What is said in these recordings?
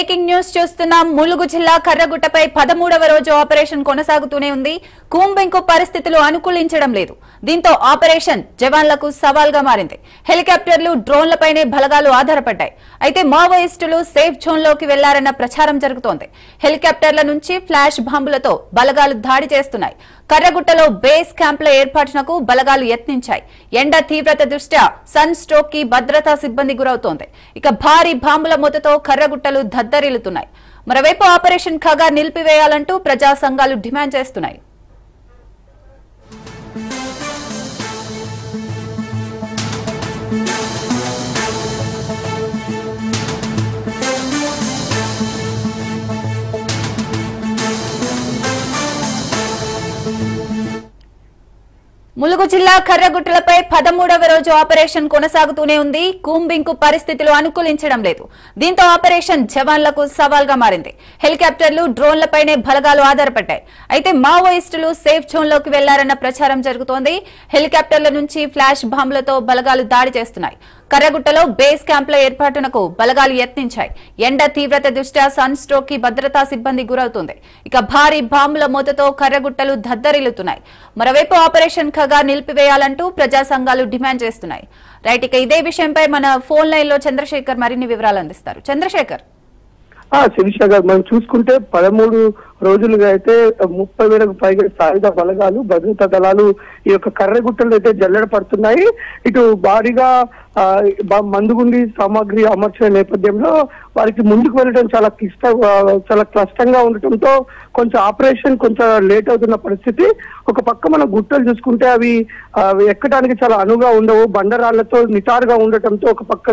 Breaking news చూస్తున్నాం. ములుగు జిల్లా కర్రగుట్టపై 13వ రోజు ఆపరేషన్ కొనసాగుతూనే ఉంది. కూంబింగ్కు పరిస్థితులు అనుకూలించడం లేదు. దీంతో ఆపరేషన్ జవాన్లకు సవాల్గా మారింది. హెలికాప్టర్లు, డ్రోన్లపైనే బలగాలు ఆధారపడ్డాయి. అయితే మావోయిస్టులు సేఫ్ జోన్లోకి వెళ్లారన్న ప్రచారం జరుగుతోంది. హెలికాప్టర్ల నుంచి ఫ్లాష్ బాంబులతో బలగాలు దాడి చేస్తున్నాయి. కర్రగుట్టలో బేస్ క్యాంపుల ఏర్పాటునకు బలగాలు యత్నించాయి. ఎండ తీవ్రత దృష్ట్యా సన్ స్ట్రోక్ కి భద్రతా సిబ్బంది గురవుతోంది. ఇక భారీ బాంబుల మూతతో కర్రగుట్టలు దద్దరిల్లుతున్నాయి. మరోవైపు ఆపరేషన్ ఖగా నిలిపివేయాలంటూ ప్రజా సంఘాలు డిమాండ్ చేస్తున్నాయి. ములుగు జిల్లా కర్రగుట్టలపై 13వ రోజు ఆపరేషన్ కొనసాగుతూనే ఉంది. కూంబింగ్కు పరిస్థితులు అనుకూలించడం లేదు. దీంతో ఆపరేషన్ జవాన్లకు సవాల్గా మారింది. హెలికాప్టర్లు, డ్రోన్లపైనే బలగాలు ఆధారపడ్డాయి. అయితే మావోయిస్టులు సేఫ్ జోన్లోకి వెళ్లారన్న ప్రచారం జరుగుతోంది. హెలికాప్టర్ల నుంచి ఫ్లాష్ బాంబులతో బలగాలు దాడి చేస్తున్నాయి. కర్రగుట్టలో బేస్ క్యాంపుల ఏర్పాటునకు బలగాలు యత్నించాయి. ఎండ తీవ్రత దృష్ట్యా సన్ స్ట్రోక్ కి భద్రతా సిబ్బంది గురవుతుంది. ఇక భారీ బాంబుల మూతతో కర్రగుట్టలు దద్దరిల్లుతున్నాయి. మరోవైపు ఆపరేషన్ ఖగా నిలిపివేయాలంటూ ప్రజా సంఘాలు డిమాండ్ చేస్తున్నాయి. రైట్, ఇక ఇదే విషయంపై మన ఫోన్ లైన్ లో చంద్రశేఖర్ మరిన్ని వివరాలు అందిస్తారు. చంద్రశేఖర్. శిరీష గారు, మనం చూసుకుంటే 13 రోజులుగా అయితే 30,000కు పైగా సాయుధ బలగాలు, భద్రతా దళాలు ఈ యొక్క కర్రగుట్టలు అయితే జల్లెడ పడుతున్నాయి. ఇటు భారీగా మందుగుండి సామాగ్రి అమర్చిన నేపథ్యంలో వారికి ముందుకు వెళ్ళడం చాలా క్లిష్టంగా ఉండటంతో కొంచెం ఆపరేషన్ కొంచెం లేట్ అవుతున్న పరిస్థితి. ఒక పక్క మన గుట్టలు చూసుకుంటే అవి ఎక్కడానికి చాలా అనువుగా ఉండవు, బండరాళ్లతో నిటారుగా ఉండటంతో ఒక పక్క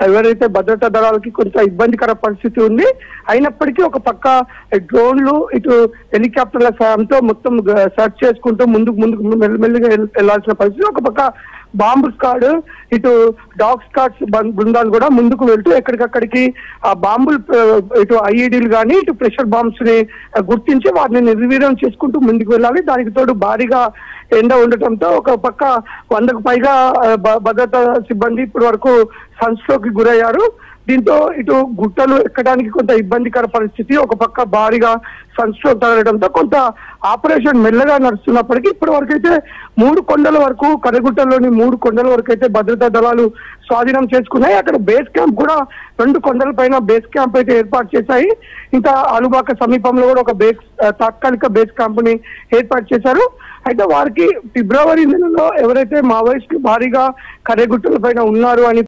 ఎవరైతే భద్రతా దళాలకి కొంచెం ఇబ్బందికర పరిస్థితి ఉంది. అయినప్పటికీ ఒక పక్క డ్రోన్లు, ఇటు హెలికాప్టర్ల సాయంతో మొత్తం సెర్చ్ చేసుకుంటూ ముందుకు మెల్లిమెల్లిగా వెళ్లాల్సిన పరిస్థితి. ఒక పక్క బాంబు స్క్వాడ్, ఇటు డాగ్ స్క్వాడ్స్ బృందాలు కూడా ముందుకు వెళ్తూ ఎక్కడికక్కడికి ఆ బాంబులు, ఇటు ఐఈడీలు కానీ ఇటు ప్రెషర్ బాంబ్స్ ని గుర్తించి వాటిని నిర్వీర్యం చేసుకుంటూ ముందుకు వెళ్ళాలి. దానికి తోడు భారీగా ఎండ ఉండటంతో ఒక పక్క 100కు పైగా భద్రతా సిబ్బంది ఇప్పటి వరకు సన్ స్ట్రోక్ కి గురయ్యారు. దీంతో ఇటు గుట్టలు ఎక్కడానికి కొంత ఇబ్బందికర పరిస్థితి. ఒక పక్క భారీగా సన్ స్ట్రోక్ తగలడంతో కొంత ఆపరేషన్ మెల్లగా నడుస్తున్నప్పటికీ ఇప్పటి వరకు అయితే 3 కొండల వరకు, కర్రగుట్టలోని 3 కొండల వరకు అయితే భద్రతా దళాలు స్వాధీనం చేసుకున్నాయి. అక్కడ బేస్ క్యాంప్ కూడా 2 కొండల పైన బేస్ క్యాంప్ అయితే ఏర్పాటు చేశాయి. ఇంకా అలుబాక సమీపంలో కూడా ఒక తాత్కాలిక బేస్ క్యాంప్ ని ఏర్పాటు చేశారు. అయితే వారికి ఫిబ్రవరి నెలలో ఎవరైతే మావోయిస్టులు భారీగా కర్రగుట్టల పైన ఉన్నారు అని